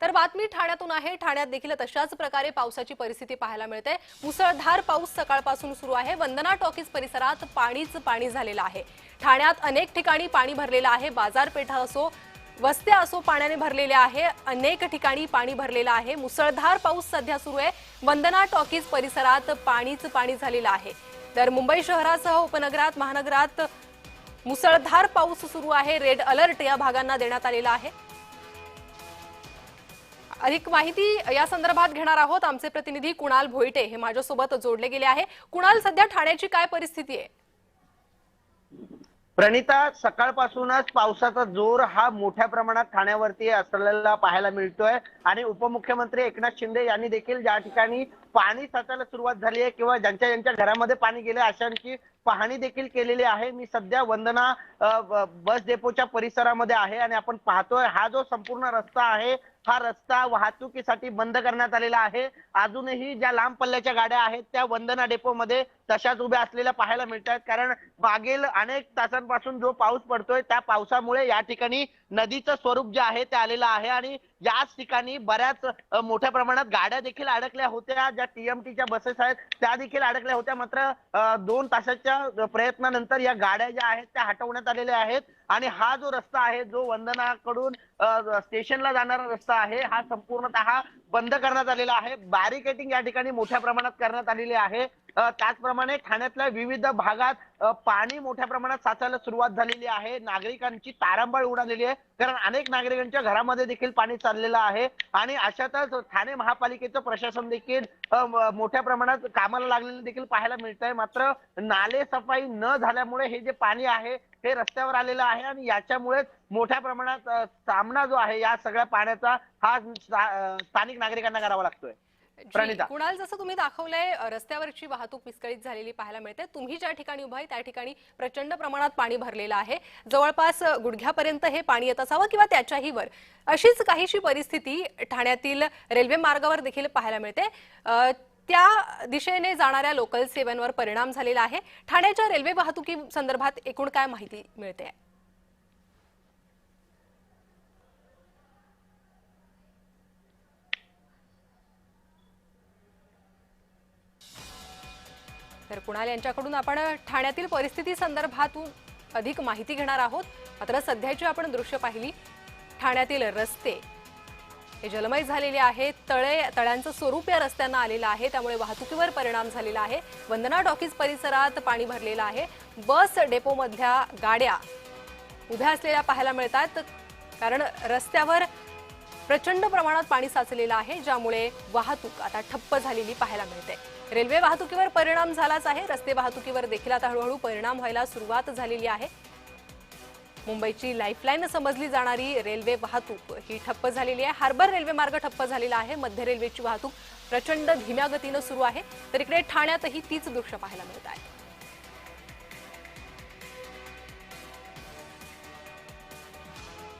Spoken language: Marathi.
तर बातमी ठाण्यातून आहे। ठाण्यात देखील तशाच प्रकारे पावसाची परिस्थिती पाहायला मिळते। मुसळधार पाऊस सकाळपासून सुरू आहे। वंदना टॉकीज परिसरात पाणीच पाणी झालेलं आहे। ठाण्यात अनेक ठिकाणी पाणी भरलेलं आहे। बाजारपेठा असो, वस्त्या असो पाण्याने भरलेल्या आहे। अनेक ठिकाणी पाणी भरलेलं आहे। मुसळधार पाऊस सध्या सुरू आहे। वंदना टॉकीज परिसरात पाणीच पाणी झालेलं आहे। तर मुंबई शहरासह उपनगरात, महानगरात मुसळधार पाऊस सुरू आहे। रेड अलर्ट या भागांना देण्यात आलेला आहे। अधिक माहिती या संदर्भात घेणार आहोत। आमचे प्रतिनिधी कुणाल भोईटे हे माझ्यासोबत जोडले गेले आहे। कुणाल, सध्या ठाण्याची काय परिस्थिती आहे? प्रणिता, सकाळपासूनच पावसाचा जोर हा मोठ्या प्रमाणात ठाण्यावरती असलेला पाहायला मिळतोय आणि उपमुख्यमंत्री एकनाथ शिंदे यांनी देखील ज्या ठिकाणी पाणी साचायला सुरुवात झाली आहे किंवा ज्यांच्या घरामध्ये पाणी गेले अशांची पाहणी देखील केलेली आहे। मी सध्या वंदना बस डेपोच्या परिसरामध्ये आहे आणि आपण पाहतोय हा जो संपूर्ण रस्ता आहे, हा रस्ता वाहतुकीसाठी बंद करण्यात आलेला आहे। अजूनही ज्या लांब पल्ल्याच्या गाड्या आहेत त्या वंदना डेपोमध्ये तशाच उभ्या असलेल्या पाहायला मिळतात, कारण मागील अनेक तासांपासून जो पाऊस पडतोय त्या पावसामुळे या ठिकाणी नदीचं स्वरूप जे आहे ते आलेलं आहे आणि याच ठिकाणी बऱ्याच मोठ्या प्रमाणात गाड्या देखील अडकल्या होत्या। ज्या टीएमटीच्या बसेस आहेत त्या देखील अडकल्या होत्या, मात्र 2 तासाच्या प्रयत्नानंतर या गाड्या ज्या आहेत त्या हटवण्यात आलेल्या आहेत आणि हा जो रस्ता आहे, जो वंदनाकडून स्टेशनला जाणारा रस्ता आहे, हा संपूर्णतः बंद करण्यात आलेला आहे। बॅरिकेडिंग या ठिकाणी मोठ्या प्रमाणात करण्यात आलेली आहे। त्याचप्रमाणे ठाण्यातल्या विविध भागात पाणी मोठ्या प्रमाणात साचायला सुरुवात झालेली आहे। नागरिकांची तारांबळ उडालेली आहे, कारण अनेक नागरिकांच्या घरामध्ये देखील पाणी चाललेलं आहे आणि अशातच ठाणे महापालिकेचं प्रशासन देखील मोठ्या प्रमाणात कामाला लागलेलं देखील पाहायला मिळतंय। मात्र नाले सफाई न झाल्यामुळे हे जे पाणी आहे हे रस्त्यावर आलेलं आहे आणि याच्यामुळे मोठ्या प्रमाणात सामना जो आहे या सगळ्या पाण्याचा हा स्थानिक नागरिकांना करावा लागतोय। प्रणिता, कुणाल, जसं तुम्ही दाखवलंय रस्त्यावरची वाहतूक विस्कळीत झालेली पाहायला मिळते। तुम्ही ज्या ठिकाणी उभा आहे त्या ठिकाणी प्रचंड प्रमाणात पाणी भरलेलं आहे। जवळपास गुडघ्यापर्यंत हे पाणी येत असावं किंवा त्याच्याही वर अशीच काहीशी परिस्थिती ठाण्यातील रेल्वे मार्गावर देखील पाहायला मिळते। त्या दिशेने जाणाऱ्या लोकल सेवांवर परिणाम झालेला आहे। ठाण्याच्या रेल्वे वाहतुकी संदर्भात एकूण काय माहिती मिळते? तर कुणाल यांच्याकडून आपण ठाण्यातील परिस्थिती संदर्भातून अधिक माहिती घेणार आहोत। मात्र सध्याची आपण दृश्य पाहिली, ठाण्यातील रस्ते हे जलमय झालेले आहेत। तळ्यांचं स्वरूप या रस्त्यांना आलेलं आहे, त्यामुळे वाहतुकीवर परिणाम झालेला आहे। वंदना टॉकीज परिसरात पाणी भरलेलं आहे। बस डेपोमधल्या गाड्या उभ्या असलेल्या पाहायला मिळतात, कारण रस्त्यावर प्रचंड प्रमाणात पाणी साचलेलं आहे, ज्यामुळे वाहतूक आता ठप्प झालेली पाहायला मिळते। रेल्वे वाहतुकीवर परिणाम झालाच आहे, रस्ते वाहतुकीवर देखील आता हळूहळू परिणाम व्हायला सुरुवात झालेली आहे। मुंबईची लाईफलाईन समजली जाणारी रेल्वे वाहतूक ही ठप्प झालेली आहे। हार्बर रेल्वे मार्ग ठप्प झालेला आहे। मध्य रेल्वेची वाहतूक प्रचंड धीम्या गतीने सुरू आहे, तर इकडे ठाण्यातही तीच दृश्य पाहायला मिळत आहे।